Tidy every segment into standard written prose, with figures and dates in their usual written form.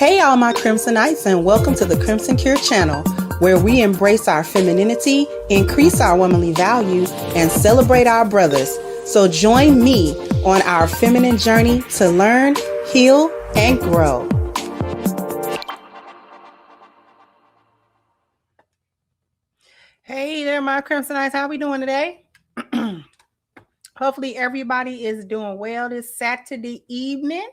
Hey, all my Crimsonites, and welcome to the Crimson Cure channel, where we embrace our femininity, increase our womanly value, and celebrate our brothers. So join me on our feminine journey to learn, heal, and grow. Hey there, my Crimsonites. How we doing today? Hopefully everybody is doing well this Saturday evening.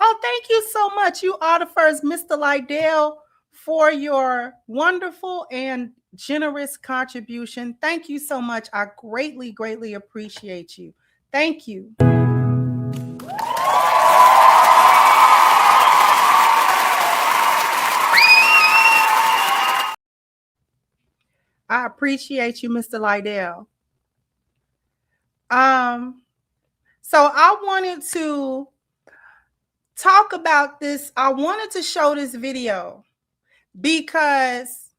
Oh, thank you so much. You are the first, Mr. Lydell, for your wonderful and generous contribution. Thank you so much. I greatly, greatly appreciate you. Thank you. I appreciate you, Mr. Lydell. So I wanted to talk about this. I wanted to show this video because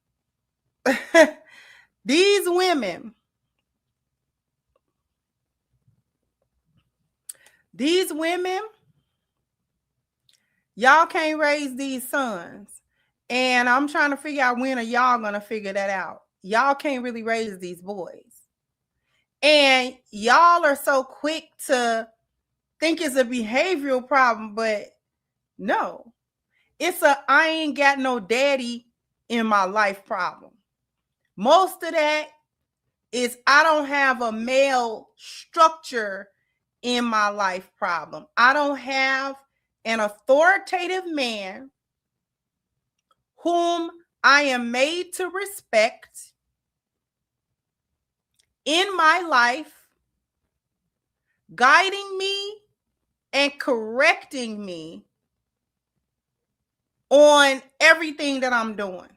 these women, y'all can't raise these sons. And I'm trying to figure out when are y'all going to figure that out. Y'all can't really raise these boys. And y'all are so quick to think it's a behavioral problem, but no. It's a I ain't got no daddy in my life problem. Most of that is I don't have a male structure in my life problem. I don't have an authoritative man whom I am made to respect in my life, guiding me and correcting me on everything that I'm doing.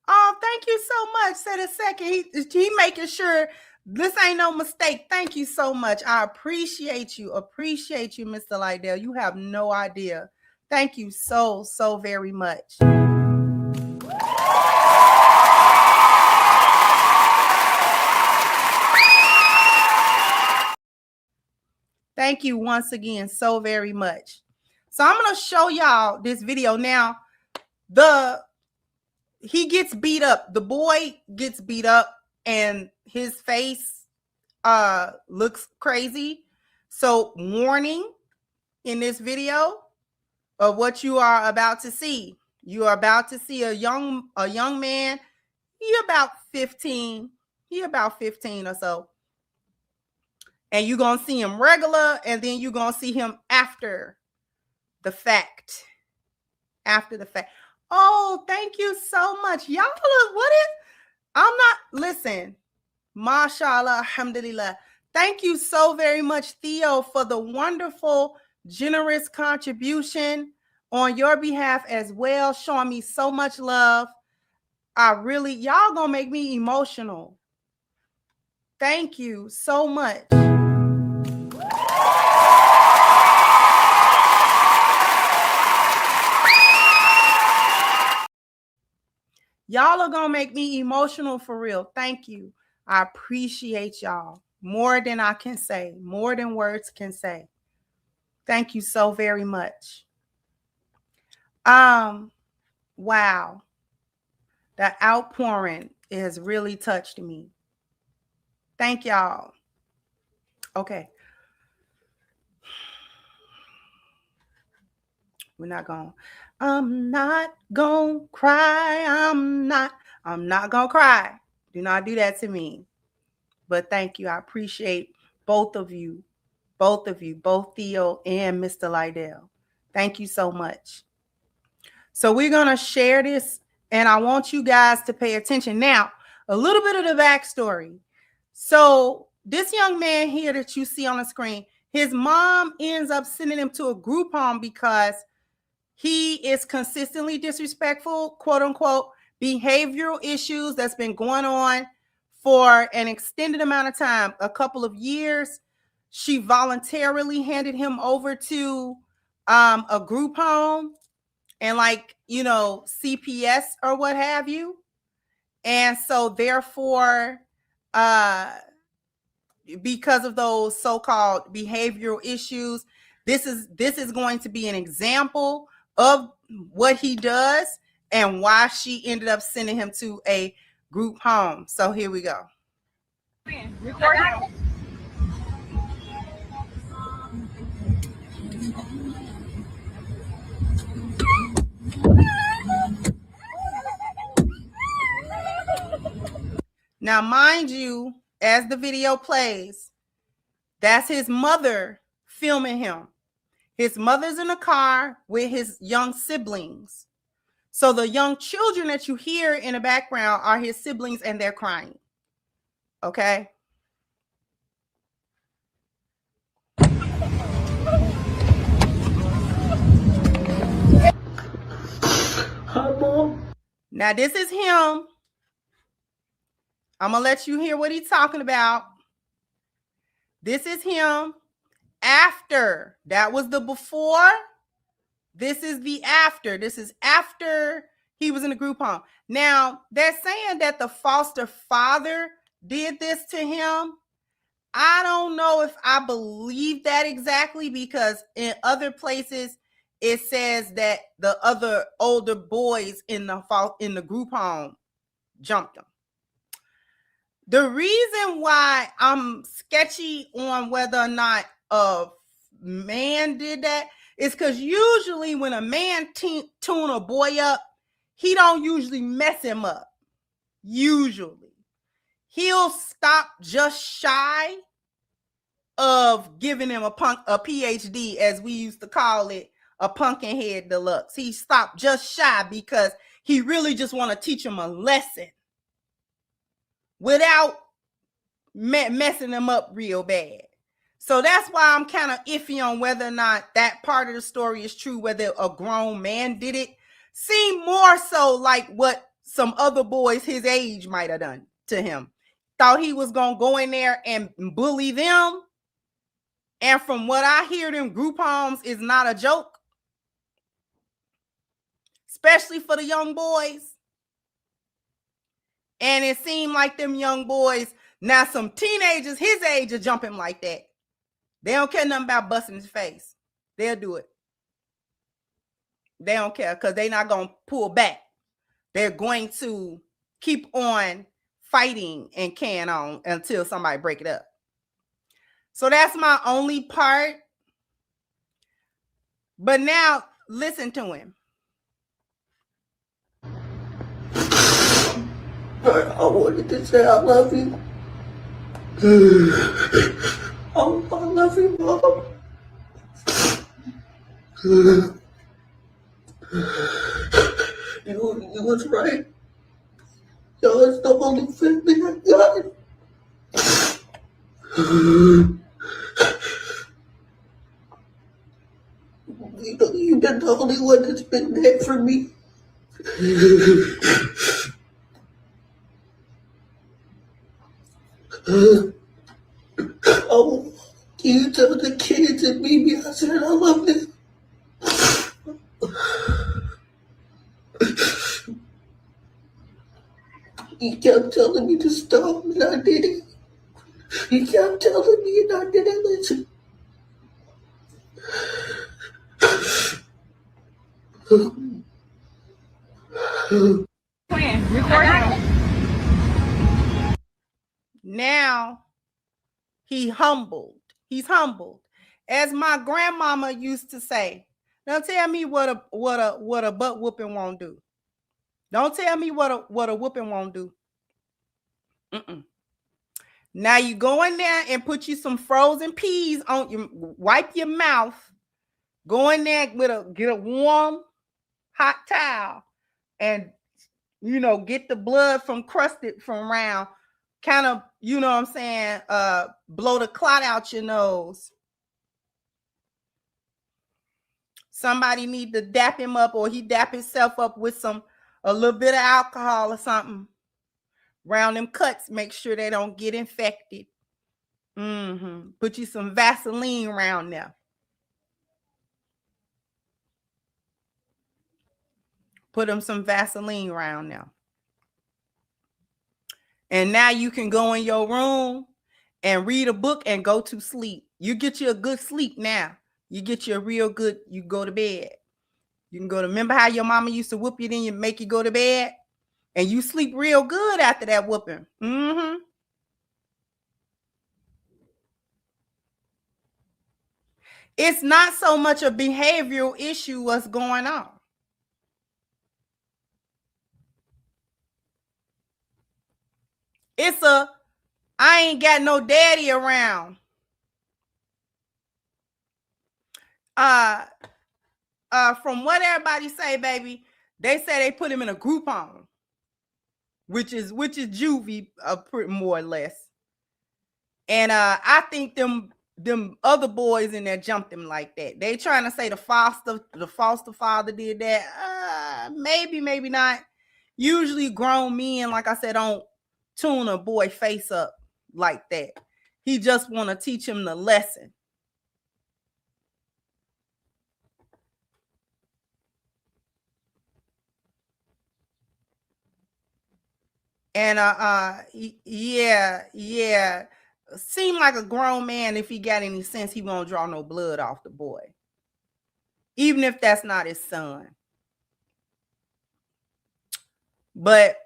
Oh, thank you so much. Said a second. He making sure this ain't no mistake. Thank you so much. I appreciate you. Appreciate you, Mr. Lydell. You have no idea. Thank you so very much. Thank you once again so very much. So I'm going to show y'all this video. Now, he gets beat up. The boy gets beat up and his face looks crazy. So warning in this video of what you are about to see. You are about to see a young man. He about 15. He about 15 or so. And you're going to see him regular, and then you're going to see him after the fact. After the fact. Oh, thank you so much. Y'all, listen. Mashallah, alhamdulillah. Thank you so very much, Theo, for the wonderful, generous contribution on your behalf as well, showing me so much love. Y'all gonna make me emotional. Thank you so much. Y'all are gonna make me emotional for real. Thank you. I appreciate y'all more than I can say, more than words can say. Thank you so very much. Wow. The outpouring has really touched me. Thank y'all. Okay. I'm not gonna cry. I'm not gonna cry. Do not do that to me. But thank you. I appreciate both of you, both Theo and Mr. Lydell. Thank you so much. So we're going to share this, and I want you guys to pay attention. Now, a little bit of the backstory. So this young man here that you see on the screen, his mom ends up sending him to a group home because he is consistently disrespectful, quote unquote, behavioral issues that's been going on for an extended amount of time, a couple of years. She voluntarily handed him over to a group home and CPS or what have you. And so therefore, because of those so-called behavioral issues, This is going to be an example of what he does and why she ended up sending him to a group home. So here we go. Now, mind you, as the video plays, that's his mother filming him. His mother's in the car with his young siblings. So the young children that you hear in the background are his siblings, and they're crying. Okay? Hi, Mom. Now, this is him. I'm going to let you hear what he's talking about. This is him after. That was the before. This is the after. This is after he was in the group home. Now, they're saying that the foster father did this to him. I don't know if I believe that exactly, because in other places it says that the other older boys in the group home jumped him. The reason why I'm sketchy on whether or not a man did that is because usually when a man tune a boy up, he don't usually mess him up. Usually. He'll stop just shy of giving him a PhD, as we used to call it, a pumpkin head deluxe. He stopped just shy because he really just want to teach him a lesson without messing him up real bad. So that's why I'm kind of iffy on whether or not that part of the story is true, whether a grown man did it. Seemed more so like what some other boys his age might have done to him. Thought he was going to go in there and bully them. And from what I hear, them group homes is not a joke. Especially for the young boys. And it seemed like them young boys, now some teenagers his age are jumping like that. They don't care nothing about busting his face. They'll do it. They don't care because they're not going to pull back. They're going to keep on fighting and carrying on until somebody break it up. So that's my only part. But now, listen to him. I wanted to say I love you. Oh, I love you, Mom. You was right. Y'all is the only family I got. You've been the only one that's been there for me. Oh, you tell the kids and Mimi I said I love them. He kept telling me to stop, and I did it. He kept telling me, and I didn't listen. Now he's humbled. As my grandmama used to say, don't tell me what a butt whooping won't do. Don't tell me what a whooping won't do. Now you go in there and put you some frozen peas on you, wipe your mouth, go in there get a warm hot towel, and get the blood from crusted from around, kind of, you know what I'm saying, blow the clot out your nose. Somebody need to dap him up, or he dap himself up with a little bit of alcohol or something around them cuts. Make sure they don't get infected. Put you some Vaseline around there. Put them some Vaseline around there. And now you can go in your room and read a book and go to sleep. You get you a good sleep now. You get you a real good, you go to bed. You can go to, remember how your mama used to whoop you, then you make you go to bed? And you sleep real good after that whooping. Mm-hmm. It's not so much a behavioral issue what's going on. It's a, I ain't got no daddy around. From what everybody say, baby, they say they put him in a group home, which is juvie, more or less. And I think them other boys in there jumped him like that. They trying to say the foster father did that. Maybe not. Usually grown men, like I said, don't tune a boy face up like that. He just want to teach him the lesson. And yeah. Seem like a grown man. If he got any sense, he won't draw no blood off the boy, even if that's not his son. But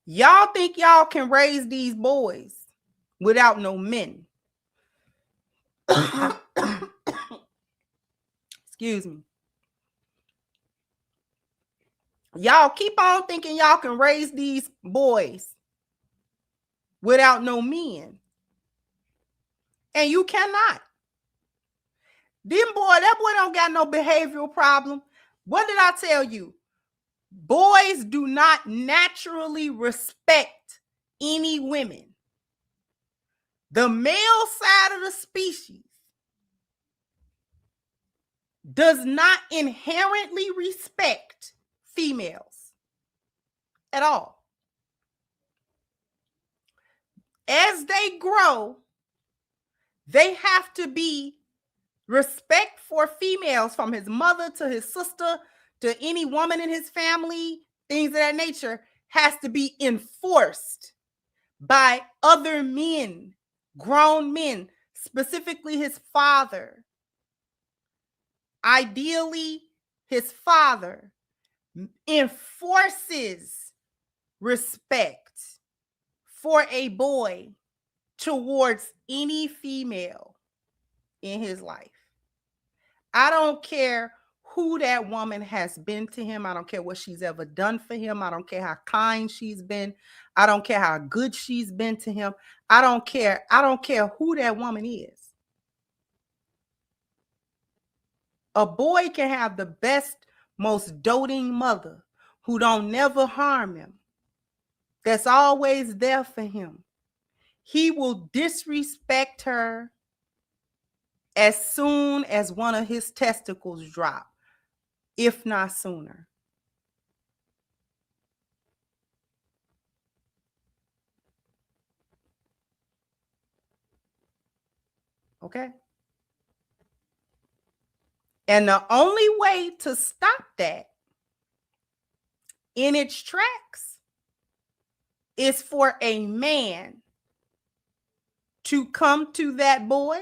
y'all think y'all can raise these boys without no men? Excuse me. Y'all keep on thinking y'all can raise these boys without no men. And you cannot. That boy don't got no behavioral problem. What did I tell you? Boys do not naturally respect any women. The male side of the species does not inherently respect females at all. As they grow, they have to be respect for females, from his mother to his sister to any woman in his family, things of that nature, has to be enforced by other men, grown men, specifically his father. Ideally, his father enforces respect for a boy towards any female in his life. I don't care who that woman has been to him. I don't care what she's ever done for him. I don't care how kind she's been. I don't care how good she's been to him. I don't care. I don't care who that woman is. A boy can have the best, most doting mother who don't never harm him, that's always there for him. He will disrespect her as soon as one of his testicles drop, if not sooner. Okay? And the only way to stop that in its tracks is for a man to come to that boy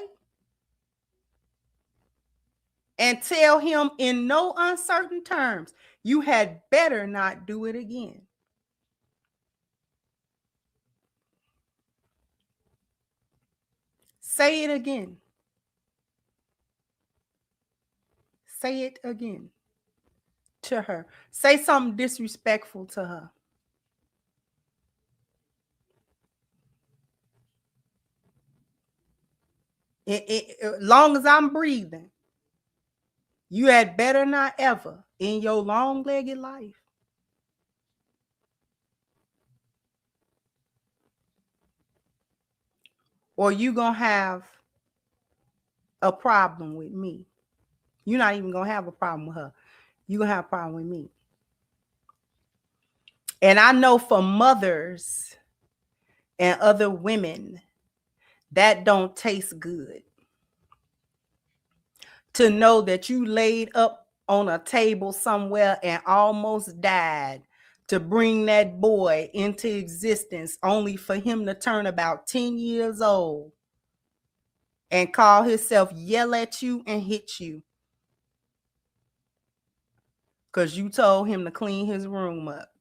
and tell him in no uncertain terms, you had better not do it again. Say it again. Say it again to her. Say something disrespectful to her. As long as I'm breathing, you had better not ever in your long-legged life or you gonna have a problem with me. You're not even gonna have a problem with her. You're gonna have a problem with me. And I know for mothers and other women, that don't taste good. To know that you laid up on a table somewhere and almost died to bring that boy into existence, only for him to turn about 10 years old and call himself, yell at you, and hit you because you told him to clean his room up.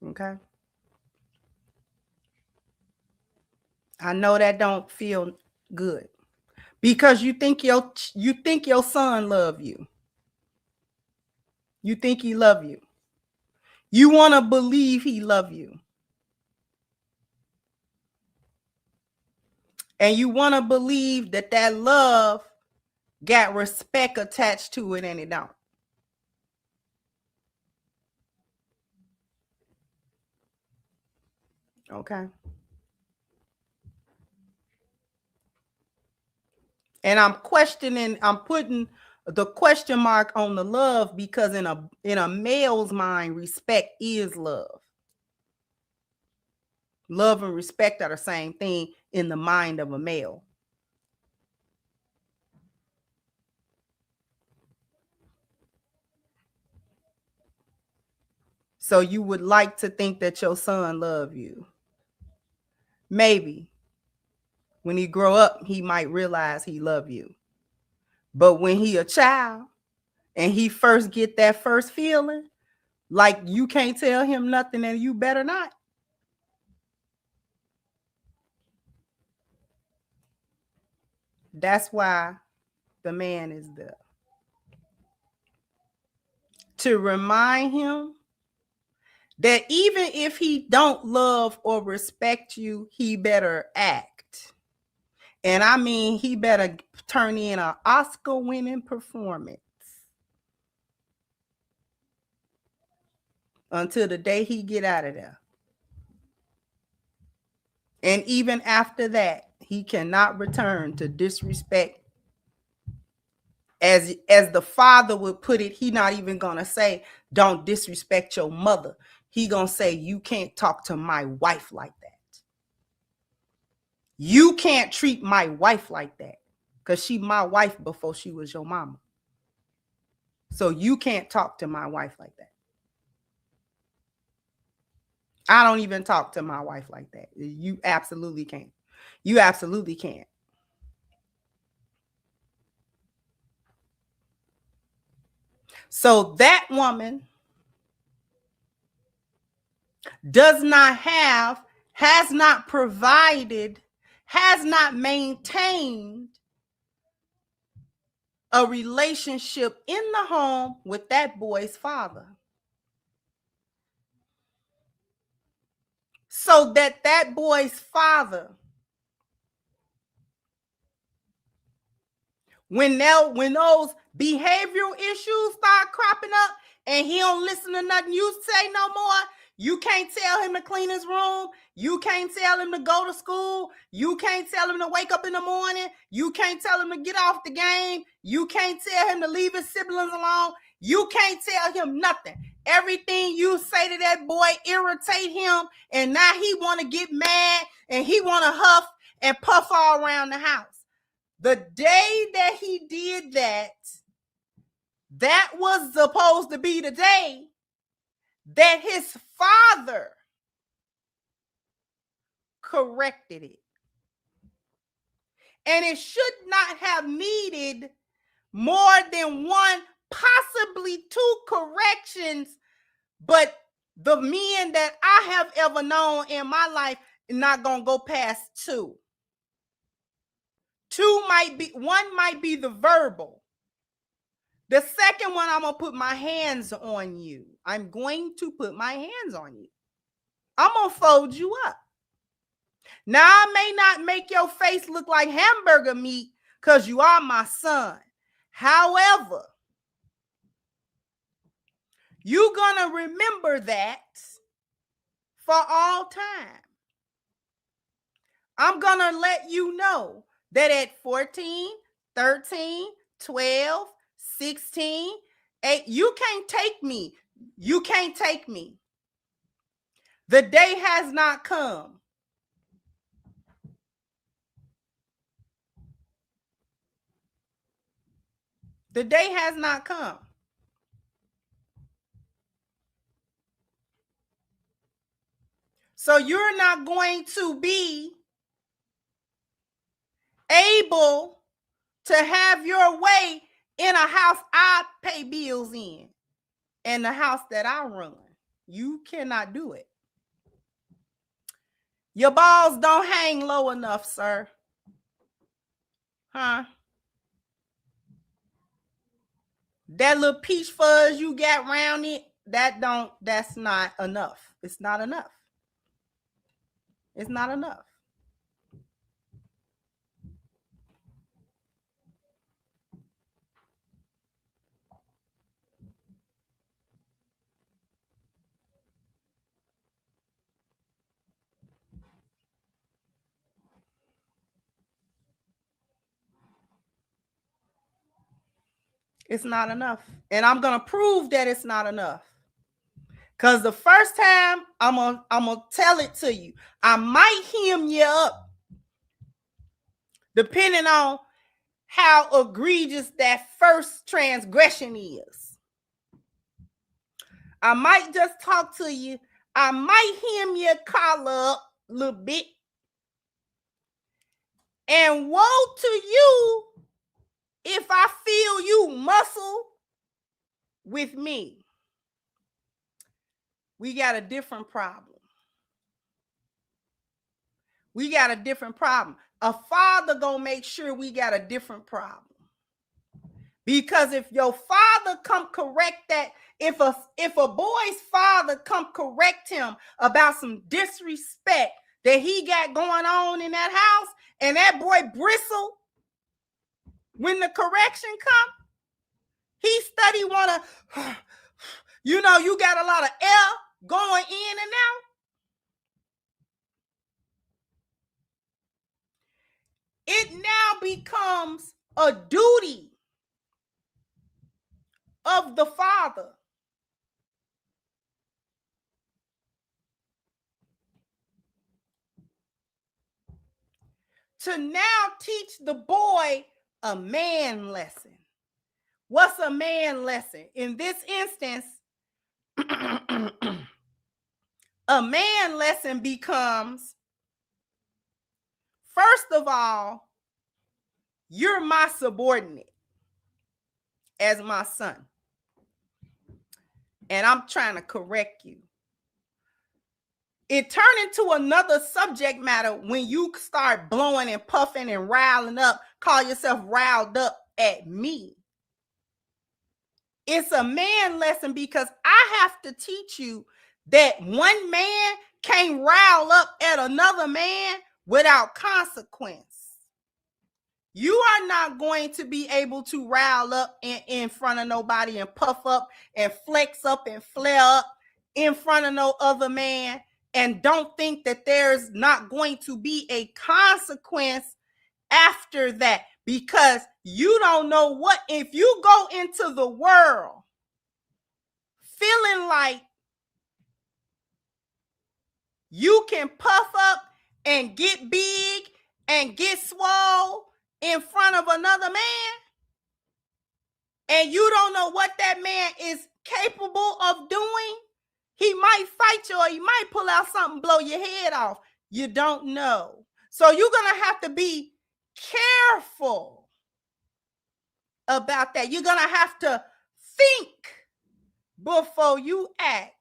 Okay? I know that don't feel good because you think your son love you. You think he love you. You want to believe he love you. And you want to believe that love got respect attached to it, and it don't. Okay? And I'm putting the question mark on the love because in a male's mind, respect is love. Love and respect are the same thing in the mind of a male. So you would like to think that your son love you. Maybe when he grow up, he might realize he love you. But when he a child and he first get that first feeling, like you can't tell him nothing and you better not. That's why the man is there. To remind him that even if he don't love or respect you, he better act. And I mean, he better turn in an Oscar-winning performance until the day he get out of there. And even after that, he cannot return to disrespect. As the father would put it, he not even gonna say, don't disrespect your mother. He gonna say, you can't talk to my wife like that. You can't treat my wife like that because she my wife before she was your mama. So you can't talk to my wife like that. I don't even talk to my wife like that. You absolutely can't. You absolutely can't. So that woman does not have, has not provided, has not maintained a relationship in the home with that boy's father. So that boy's father, when those behavioral issues start cropping up and he don't listen to nothing you say no more, you can't tell him to clean his room. You can't tell him to go to school. You can't tell him to wake up in the morning. You can't tell him to get off the game. You can't tell him to leave his siblings alone. You can't tell him nothing. Everything you say to that boy irritate him, and now he want to get mad and he want to huff and puff all around the house. The day that he did that, that was supposed to be the day that his father corrected it. And it should not have needed more than one, possibly two corrections, but the men that I have ever known in my life are not going to go past two. One might be the verbal. The second one, I'm going to put my hands on you. I'm going to put my hands on you. I'm going to fold you up. Now, I may not make your face look like hamburger meat because you are my son. However, you're going to remember that for all time. I'm going to let you know that at 14, 13, 12, 16, 8, you can't take me. You can't take me. The day has not come. The day has not come. So you're not going to be able to have your way in a house I pay bills in and the house that I run. You cannot do it. Your balls don't hang low enough, sir. Huh? That little peach fuzz you got around it, that's not enough. It's not enough. It's not enough. It's not enough. And I'm going to prove that it's not enough. Because the first time I'm gonna tell it to you, I might hem you up depending on how egregious that first transgression is. I might just talk to you. I might hem your collar up a little bit. And woe to you if I feel you muscle with me. We got a different problem. We got a different problem. A father gonna make sure we got a different problem. Because if your father come correct that, if a boy's father come correct him about some disrespect that he got going on in that house, and that boy bristle when the correction come, he study wanna, you know, you got a lot of air going in and out. It now becomes a duty of the father to now teach the boy a man lesson. What's a man lesson? In this instance, a man lesson becomes, first of all, you're my subordinate as my son. And I'm trying to correct you. It turned into another subject matter when you start blowing and puffing and riling up, call yourself riled up at me. It's a man lesson because I have to teach you that one man can't rile up at another man without consequence. You are not going to be able to rile up in front of nobody and puff up and flex up and flare up in front of no other man and don't think that there's not going to be a consequence after that, because you don't know what, if you go into the world feeling like you can puff up and get big and get swole in front of another man, and you don't know what that man is capable of doing, he might fight you or he might pull out something, blow your head off. You don't know. So you're going to have to be careful about that. You're going to have to think before you act,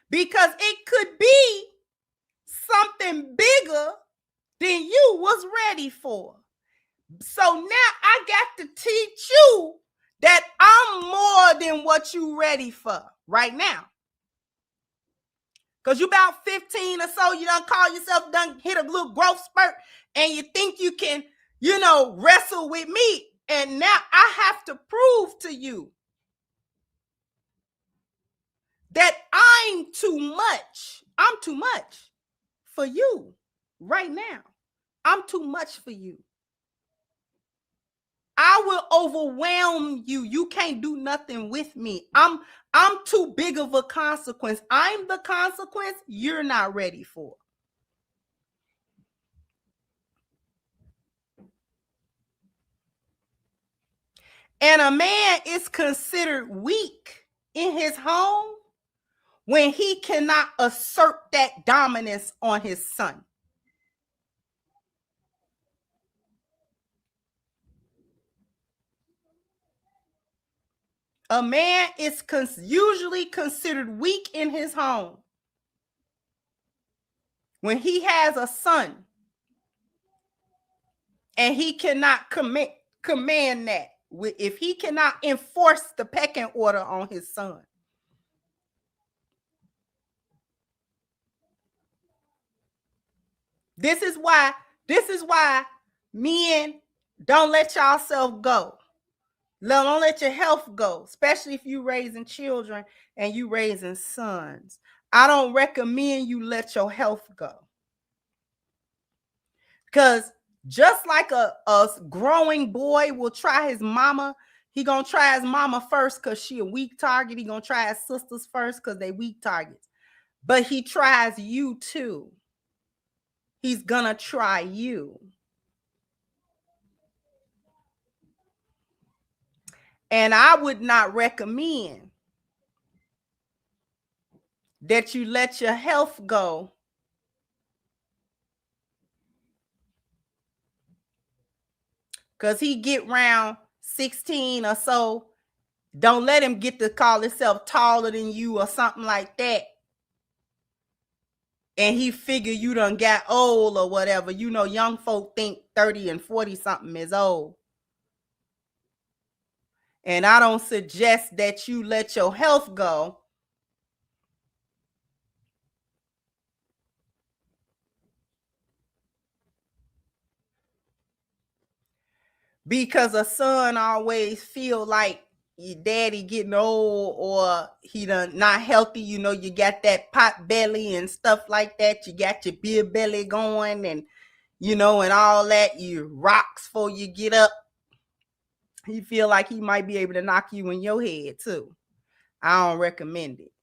because it could be something bigger than you was ready for. So now I got to teach you that I'm more than what you ready for right now. Because you about 15 or so, you done call yourself, done hit a little growth spurt, and you think you can, wrestle with me. And now I have to prove to you that I'm too much. I'm too much for you right now. I'm too much for you. I will overwhelm you. You can't do nothing with me. I'm too big of a consequence. I'm the consequence you're not ready for. And a man is considered weak in his home when he cannot assert that dominance on his son. A man is usually considered weak in his home when he has a son and he cannot command that. If he cannot enforce the pecking order on his son. This is why men don't let yourself go. Don't let your health go, especially if you raising children and you raising sons. I don't recommend you let your health go. Because just like a growing boy will try his mama, he gonna try his mama first because she a weak target. He gonna try his sisters first because they weak targets. But he tries you too. He's gonna try you. And I would not recommend that you let your health go because he get around 16 or so. Don't let him get to call himself taller than you or something like that. And he figure you done got old or whatever. You know, young folk think 30 and 40 something is old. And I don't suggest that you let your health go because a son always feel like your daddy getting old or he done not healthy. You know, you got that pot belly and stuff like that. You got your beer belly going and, you know, and all that. You rocks before you get up. He feel like he might be able to knock you in your head too. I don't recommend it.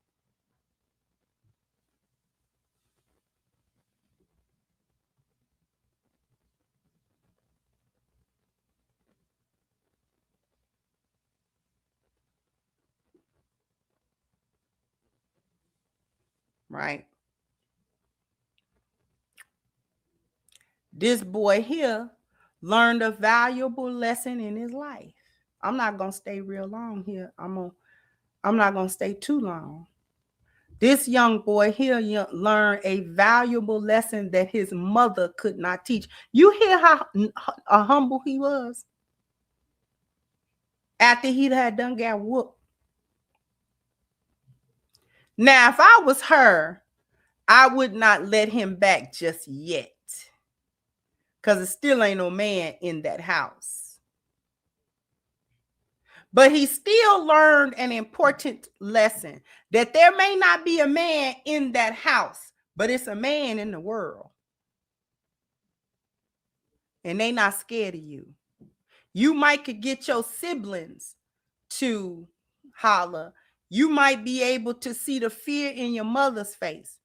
Right? This boy here learned a valuable lesson in his life. I'm not gonna stay real long here. I'm not gonna stay too long. This young boy here learned a valuable lesson that his mother could not teach. You hear how humble he was after he had done got whooped. Now, if I was her, I would not let him back just yet because it still ain't no man in that house. But he still learned an important lesson that there may not be a man in that house, but it's a man in the world. And they not scared of you. You might could get your siblings to holler. You might be able to see the fear in your mother's face,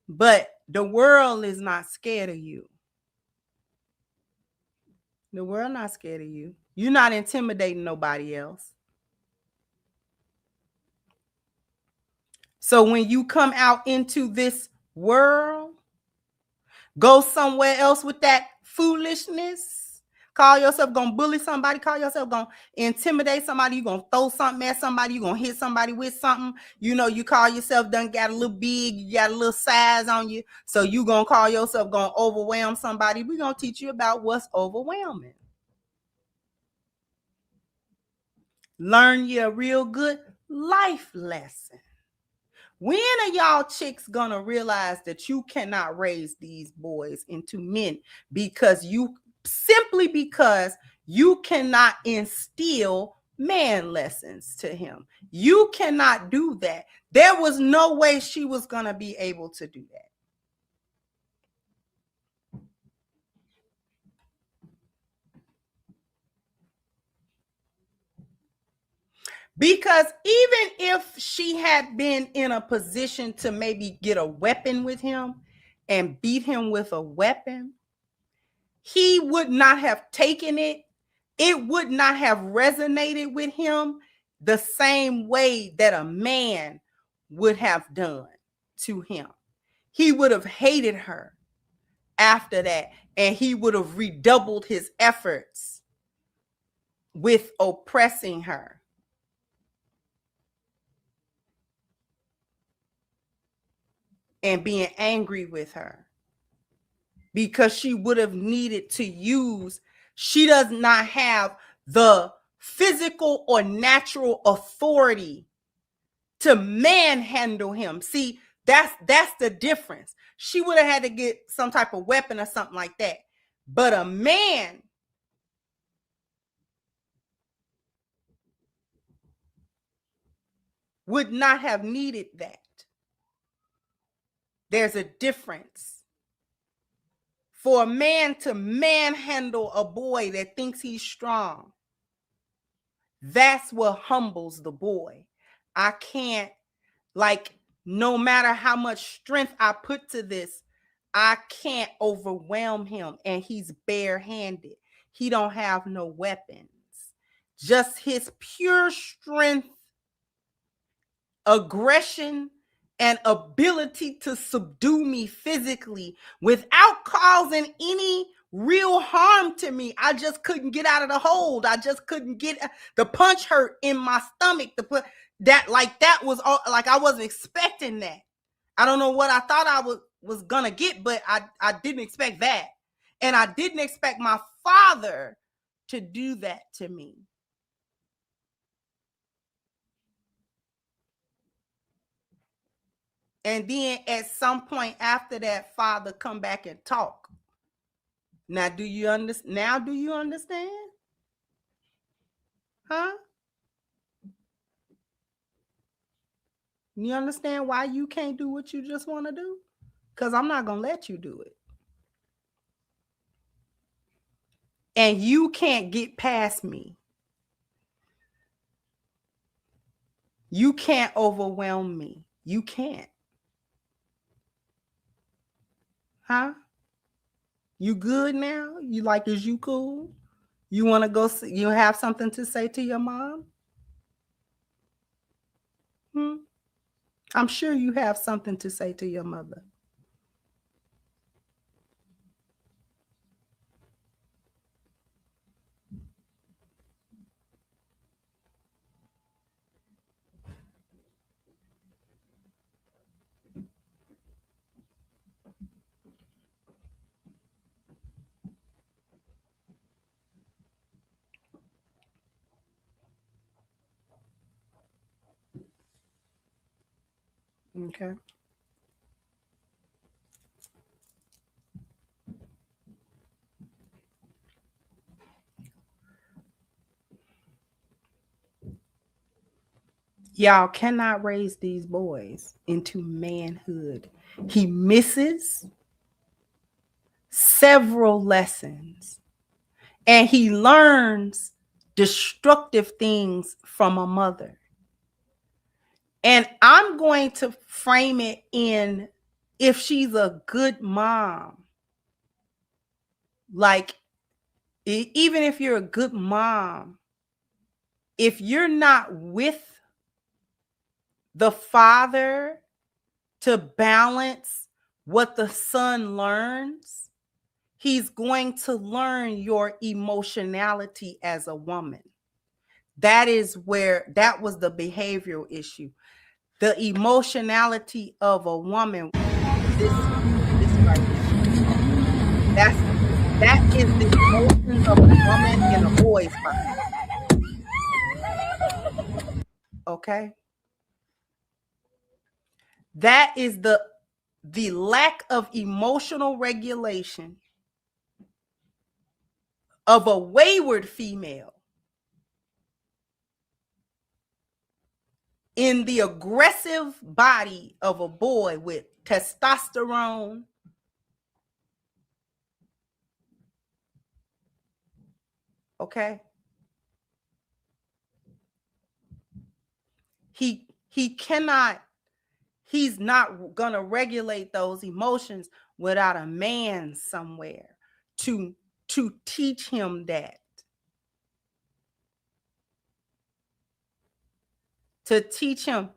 but the world is not scared of you. The world not scared of you. You're not intimidating nobody else. So when you come out into this world, go somewhere else with that foolishness. Call yourself gonna bully somebody. Call yourself gonna intimidate somebody. You gonna throw something at somebody. You gonna hit somebody with something. You know, you call yourself done got a little big. You got a little size on you. So you gonna call yourself gonna overwhelm somebody. We gonna teach you about what's overwhelming. Learn you a real good life lesson. When are y'all chicks gonna realize that you cannot raise these boys into men because you cannot instill man lessons to him? You cannot do that. There was no way she was gonna be able to do that. Because even if she had been in a position to maybe get a weapon with him and beat him with a weapon, he would not have taken it. It would not have resonated with him the same way that a man would have done to him. He would have hated her after that, and he would have redoubled his efforts with oppressing her. And being angry with her, because she would have needed to use, she does not have the physical or natural authority to manhandle him. See, that's the difference. She would have had to get some type of weapon or something like that. But a man would not have needed that. There's a difference. For a man to manhandle a boy that thinks he's strong, that's what humbles the boy. I can't, like, no matter how much strength I put to this, I can't overwhelm him, and he's barehanded. He don't have no weapons. Just his pure strength, aggression, and ability to subdue me physically without causing any real harm to me. I just couldn't get out of the hold. I just couldn't get the punch hurt in my stomach. That was all, like, I wasn't expecting that. I don't know what I thought I was gonna get, but I didn't expect that. And I didn't expect my father to do that to me. And then at some point after that, father come back and talk. Now, do you understand? Now, do you understand? Huh? You understand why you can't do what you just want to do? Because I'm not going to let you do it. And you can't get past me. You can't overwhelm me. You can't. Huh? You good now? You like, is you cool? You want to go see, you have something to say to your mom? I'm sure you have something to say to your mother. Okay. Y'all cannot raise these boys into manhood. He misses several lessons, and he learns destructive things from a mother. And I'm going to frame it in, if she's a good mom, like, even if you're a good mom, if you're not with the father to balance what the son learns, he's going to learn your emotionality as a woman. That was the behavioral issue. The emotionality of a woman, this right here. That is the emotions of a woman in a boy's body. Okay? That is the lack of emotional regulation of a wayward female in the aggressive body of a boy with testosterone. Okay? he cannot, he's not going to regulate those emotions without a man somewhere to teach him that. To teach him,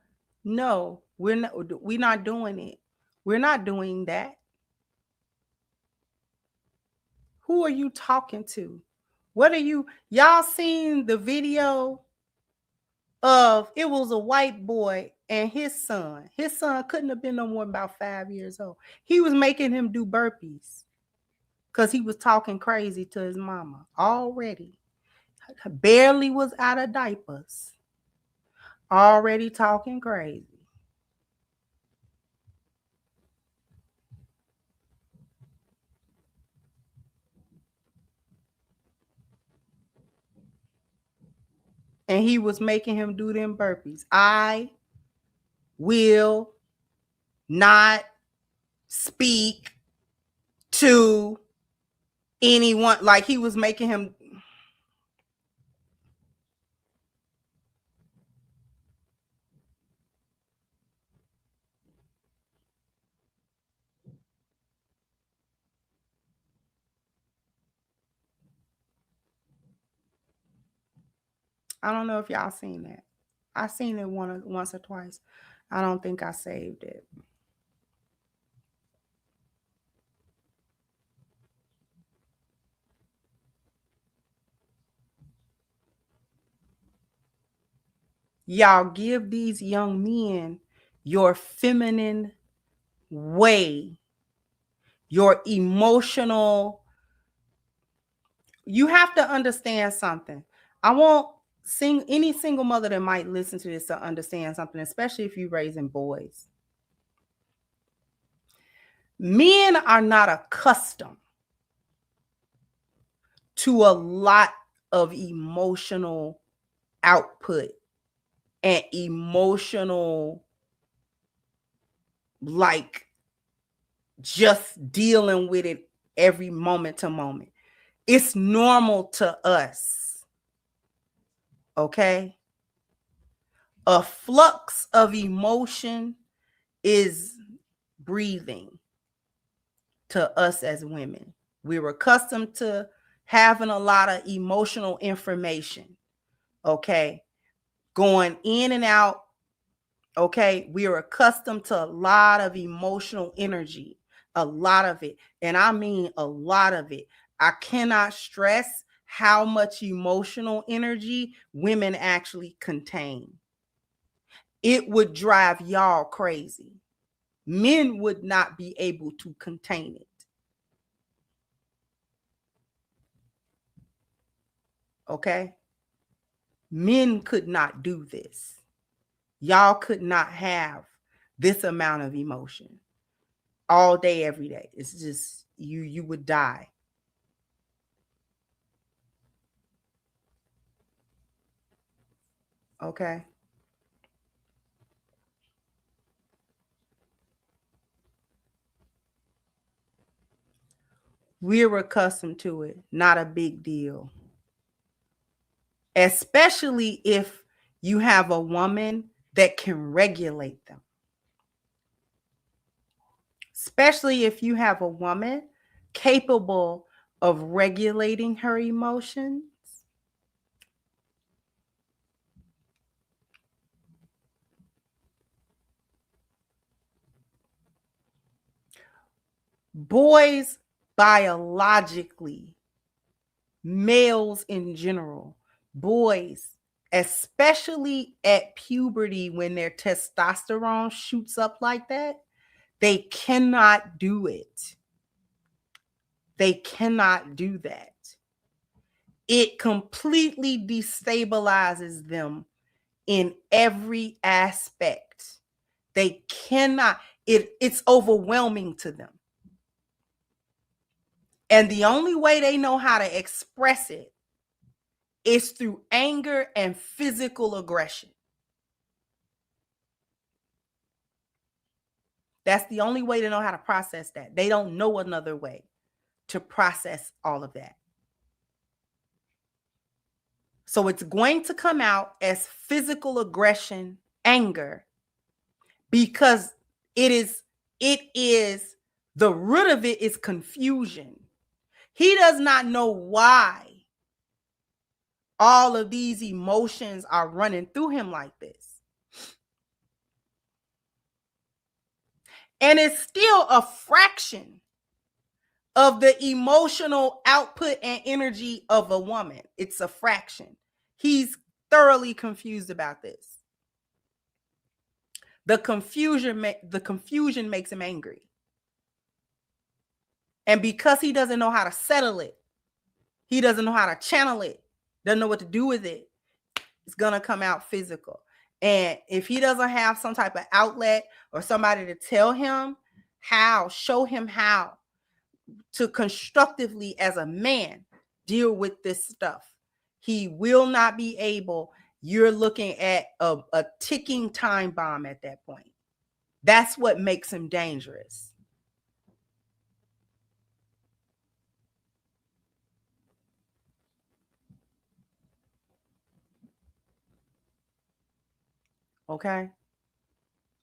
no, we're not doing it. We're not doing that. Who are you talking to? What are y'all seen the video of, it was a white boy and his son. His son couldn't have been no more than about 5 years old. He was making him do burpees because he was talking crazy to his mama already. Barely was out of diapers. Already talking crazy. And he was making him do them burpees. I will not speak to anyone. Like, he was making him. I don't know if y'all seen that. I seen it once or twice. I don't think I saved it. Y'all give these young men your feminine way, your emotional. You have to understand something. I want any single mother that might listen to this to understand something, especially if you're raising boys. Men are not accustomed to a lot of emotional output and emotional, like, just dealing with it every moment to moment. It's normal to us. Okay? A flux of emotion is breathing to us as women. We're accustomed to having a lot of emotional information. Okay? Going in and out. Okay? We are accustomed to a lot of emotional energy. A lot of it. And I mean a lot of it. I cannot stress how much emotional energy women actually contain. It would drive y'all crazy. Men would not be able to contain it. Okay? Men could not do this. Y'all could not have this amount of emotion all day, every day. It's just, you would die. Okay? We're accustomed to it. Not a big deal. Especially if you have a woman that can regulate them. Especially if you have a woman capable of regulating her emotions. Boys, biologically, males in general, boys, especially at puberty when their testosterone shoots up like that, they cannot do it. They cannot do that. It completely destabilizes them in every aspect. They cannot, it's overwhelming to them. And the only way they know how to express it is through anger and physical aggression. That's the only way they know how to process that. They don't know another way to process all of that. So it's going to come out as physical aggression anger, because it is the root of it is confusion. He does not know why all of these emotions are running through him like this. And it's still a fraction of the emotional output and energy of a woman. It's a fraction. He's thoroughly confused about this. The confusion makes him angry. And because he doesn't know how to settle it, he doesn't know how to channel it, doesn't know what to do with it, it's going to come out physical. And if he doesn't have some type of outlet or somebody to tell him how, show him how to constructively as a man deal with this stuff, he will not be able. You're looking at a ticking time bomb at that point. That's what makes him dangerous. Okay?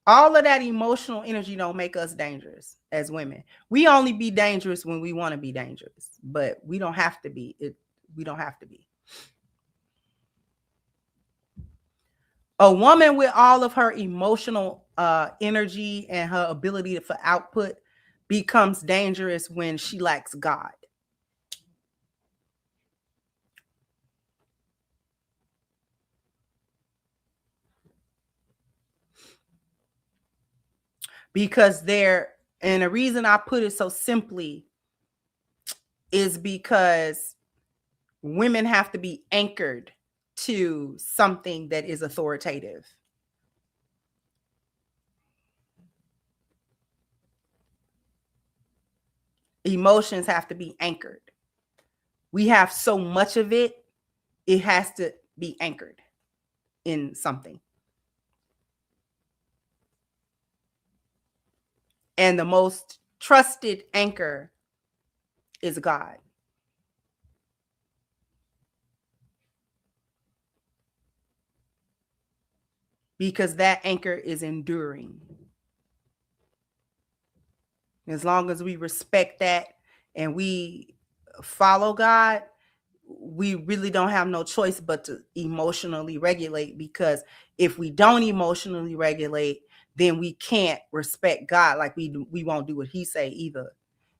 All of that emotional energy don't make us dangerous as women. We only be dangerous when we want to be dangerous, but we don't have to be. We don't have to be. A woman with all of her emotional energy and her ability for output becomes dangerous when she lacks God. Because and the reason I put it so simply is because women have to be anchored to something that is authoritative. Emotions have to be anchored. We have so much of it, it has to be anchored in something. And the most trusted anchor is God. Because that anchor is enduring. As long as we respect that and we follow God, we really don't have no choice but to emotionally regulate, because if we don't emotionally regulate, then we can't respect God. Like we won't do what he say either.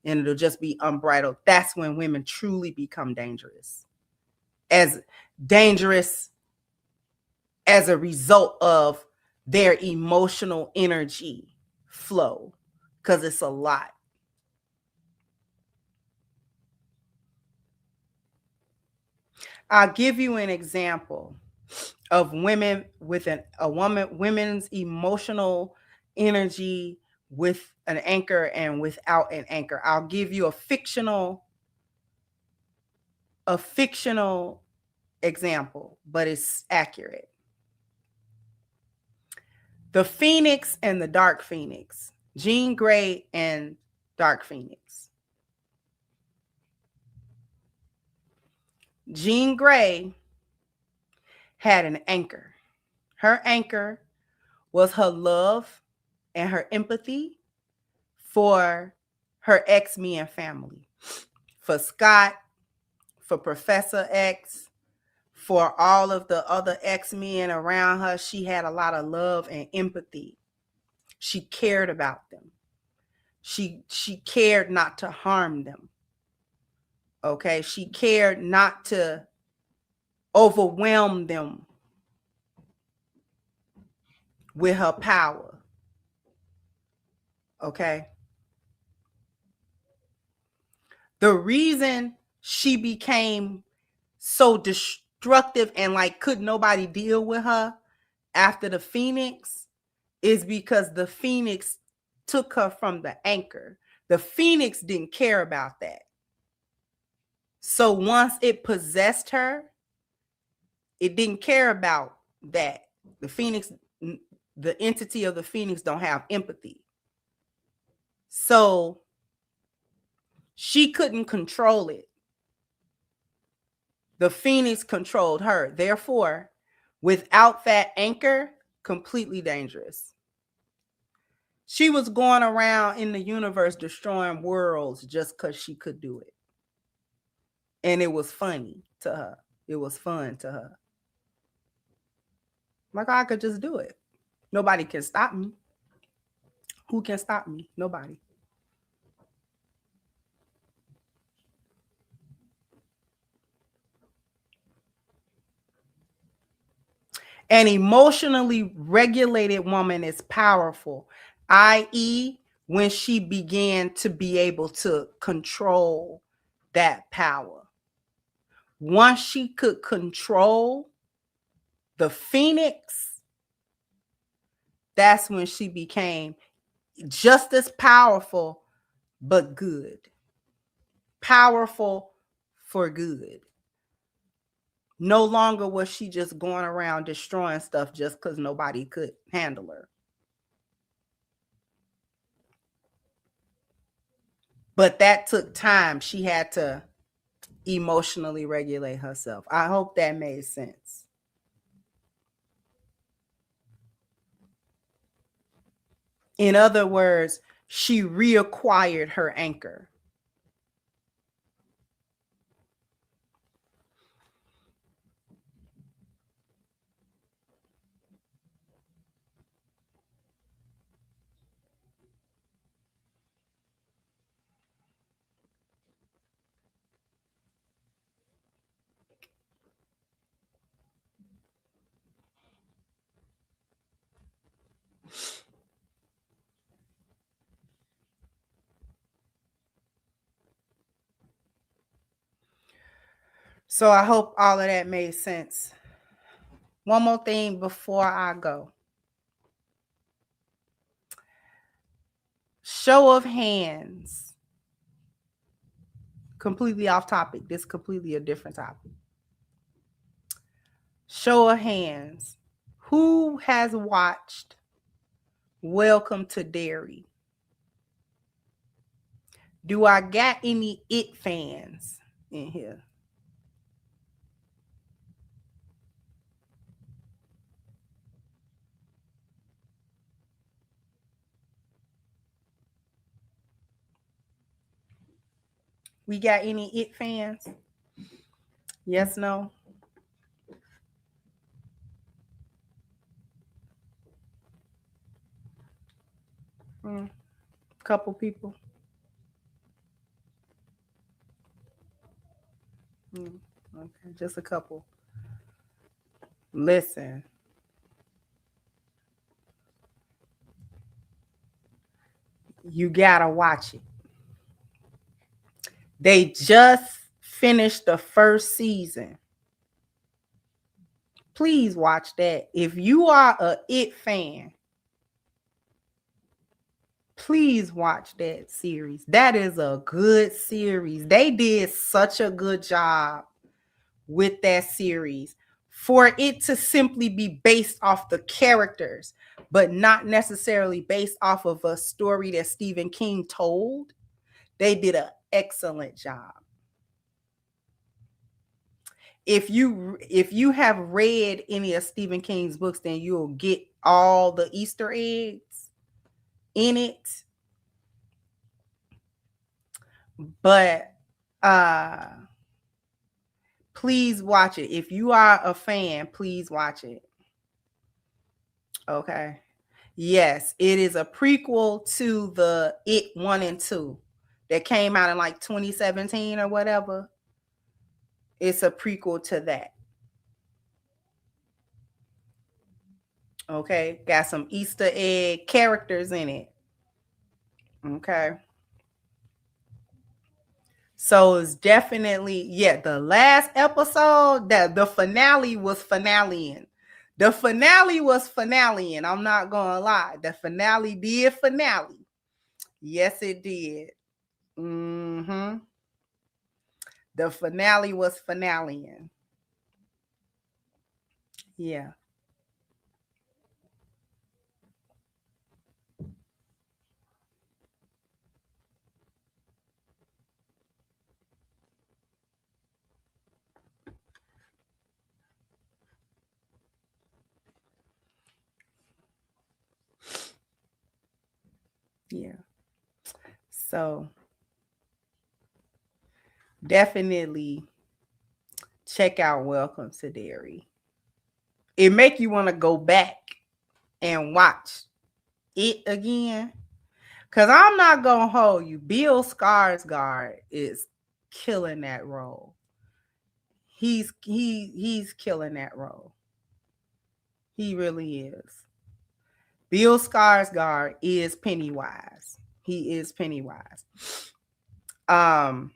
And it'll just be unbridled. That's when women truly become dangerous. As a result of their emotional energy flow, because it's a lot. I'll give you an example of women with women's emotional energy with an anchor and without an anchor. I'll give you a fictional example, but it's accurate. The Phoenix and the Dark Phoenix. Jean Grey and Dark Phoenix. Jean Grey had an anchor. Her anchor was her love and her empathy for her ex-men family, for Scott, for Professor X, for all of the other ex-men around her. She had a lot of love and empathy. She cared about them. She cared not to harm them. Okay, she cared not to overwhelm them with her power. Okay. The reason she became so destructive and like could nobody deal with her after the Phoenix is because the Phoenix took her from the anchor. The Phoenix didn't care about that. So once it possessed her, it didn't care about that. The Phoenix, the entity of the Phoenix don't have empathy. So she couldn't control it. The Phoenix controlled her. Therefore, without that anchor, Completely dangerous. She was going around in the universe destroying worlds just because she could do it. And it was funny to her. It was fun to her. Like, I could just do it. Nobody can stop me. Who can stop me? Nobody. An emotionally regulated woman is powerful, i.e., when she began to be able to control that power. Once she could control the phoenix, that's when she became just as powerful, but good. Powerful for good. No longer was she just going around destroying stuff just because nobody could handle her. But that took time. She had to emotionally regulate herself. I hope that made sense. In other words, she reacquired her anchor. So I hope all of that made sense. One more thing before I go. Show of hands. Completely off topic. This is completely a different topic. Show of hands. Who has watched Welcome to Derry? Do I got any It fans in here? We got any It fans? Yes, no? Couple people. Okay, just a couple. Listen, you gotta watch it. They just finished the first season. Please watch that. If you are a It fan, please watch that series. That is a good series. They did such a good job with that series for it to simply be based off the characters, but not necessarily based off of a story that Stephen King told. They did an excellent job. If you have read any of Stephen King's books, then you'll get all the Easter eggs in it. But please watch it. If you are a fan, please watch it. Okay. Yes, it is a prequel to the It 1 and 2 that came out in like 2017 or whatever. It's a prequel to that. Okay. Got some Easter egg characters in it. Okay. So it's definitely, yeah, the last episode, that the finale was finaleing. The finale was finaleing. I'm not gonna lie. The finale did finale. Yes, it did. Mm-hmm. The finale was finaleing. Yeah. Yeah. So definitely check out Welcome to Derry. It make you want to go back and watch it again. Cause I'm not gonna hold you. Bill Skarsgård is killing that role. He's killing that role. He really is. Bill Skarsgård is Pennywise. He is Pennywise. Um,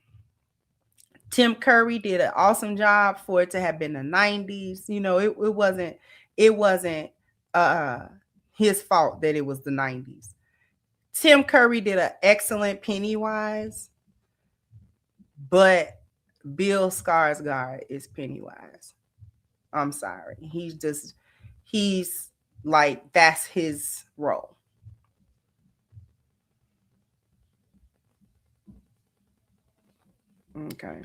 Tim Curry did an awesome job for it to have been the 90s. You know, it wasn't uh his fault that it was the 90s. Tim Curry did an excellent Pennywise, but Bill Skarsgård is Pennywise. I'm sorry. He's like that's his role. Okay.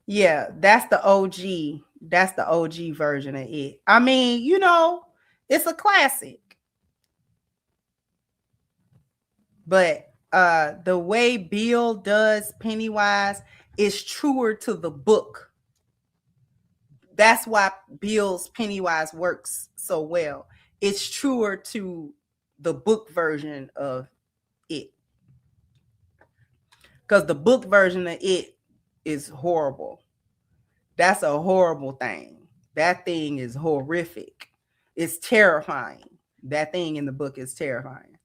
Yeah, that's the OG. That's the OG version of it. I mean, it's a classic. But the way Bill does Pennywise is truer to the book. That's why Bill's Pennywise works so well. It's truer to the book version of it. Because the book version of it is horrible. That's a horrible thing. That thing is horrific. It's terrifying. That thing in the book is terrifying.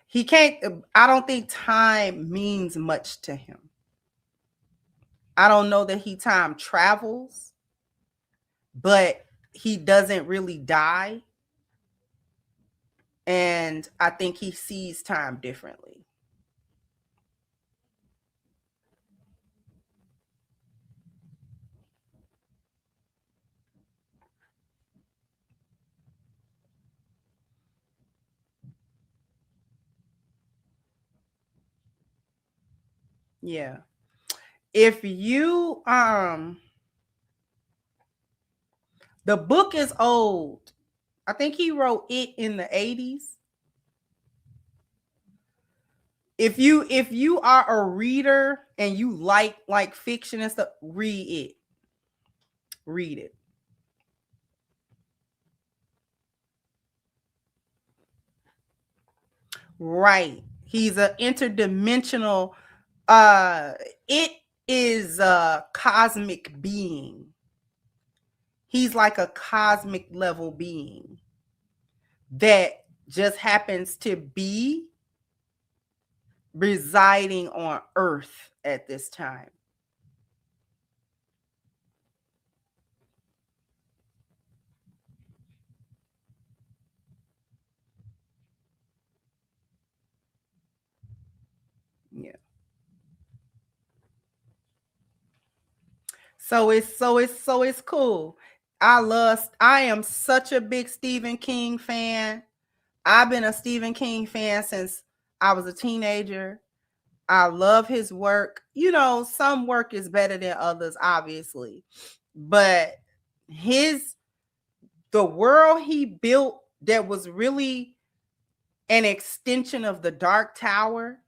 He can't, I don't think time means much to him. I don't know that he time travels, but he doesn't really die. And I think he sees time differently. Yeah. If you the book is old. I think he wrote it in the 80s. If you are a reader and you like fiction and stuff, read it. Read it. Right. He's an interdimensional uh it is a cosmic being. He's like a cosmic level being that just happens to be residing on Earth at this time. Yeah. So it's cool. I am such a big Stephen King fan. I've been a Stephen King fan since I was a teenager. I love his work. Some work is better than others, obviously. But his the world he built that was really an extension of the Dark Tower,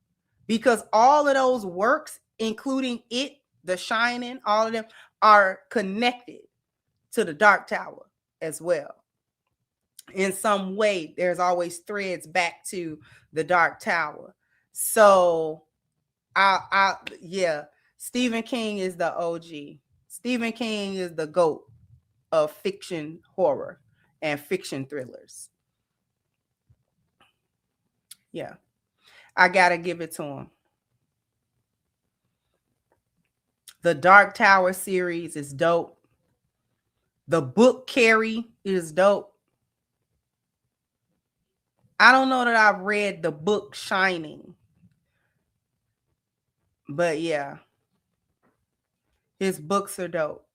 because all of those works, including it, The Shining, all of them are connected to the Dark Tower as well. In some way, there's always threads back to the Dark Tower. So yeah, Stephen King is the OG. Stephen King is the GOAT of fiction horror and fiction thrillers. Yeah, I gotta give it to him. The Dark Tower series is dope. The book Carrie is dope. I don't know that I've read the book Shining, but yeah, his books are dope.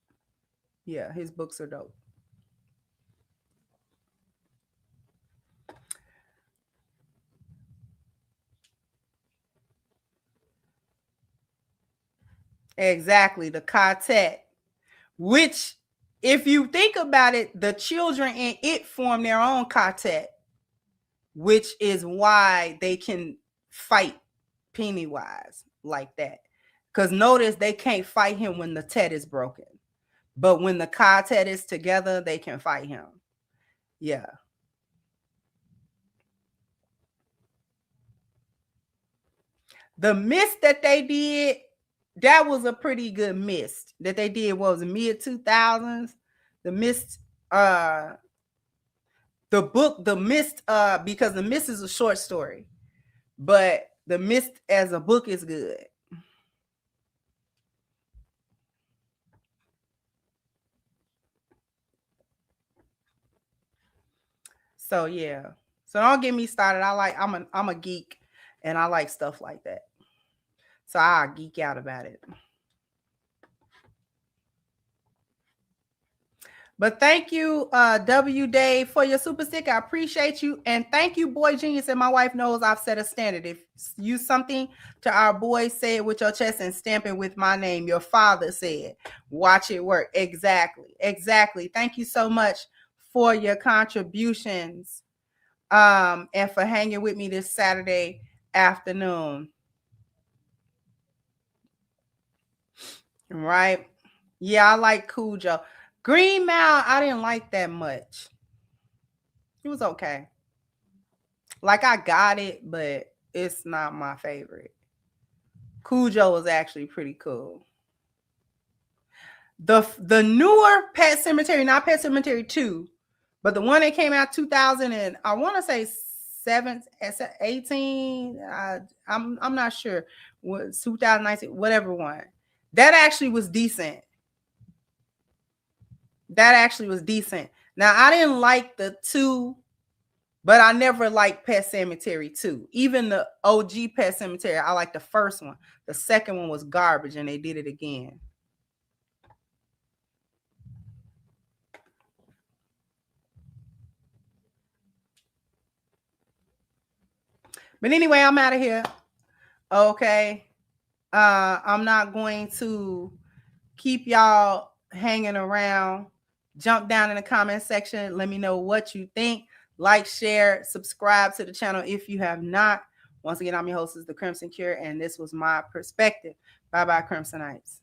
Yeah, his books are dope. Exactly, the quartet. which, if you think about it, the children in it form their own quartet, which is why they can fight Pennywise like that. Because notice they can't fight him when the tet is broken. But when the quartet is together, they can fight him. Yeah. The mist that they did, that was a pretty good mist that they did. What was it, mid 2000s? The mist, the book, The Mist, because The Mist is a short story, but The Mist as a book is good. So yeah. So don't get me started. I'm a geek and I like stuff like that. So I geek out about it. But thank you, W Dave, for your super stick. I appreciate you. And thank you, Boy Genius. And my wife knows I've set a standard. If you something to our boys, say it with your chest and stamp it with my name. Your father said, watch it work. Exactly. Exactly. Thank you so much for your contributions. And for hanging with me this Saturday afternoon. Right? Yeah, I like Cujo. Green Mile, I didn't like that much. It was okay. Like, I got it, but it's not my favorite. Cujo was actually pretty cool. The newer Pet Cemetery, not Pet Cemetery 2, but the one that came out 2000 and I want to say 18. I'm not sure. What 2019, whatever one. That actually was decent. Now, I didn't like the 2, but I never liked Pet Sematary 2. Even the OG Pet Sematary, I liked the first one. The second one was garbage, and they did it again. But anyway, I'm out of here. Okay. I'm not going to keep y'all hanging around. Jump down in the comment section. Let me know what you think. Like, share, subscribe to the channel if you have not. Once again, I'm your host, The Crimson Cure, and this was my perspective. Bye-bye, Crimsonites.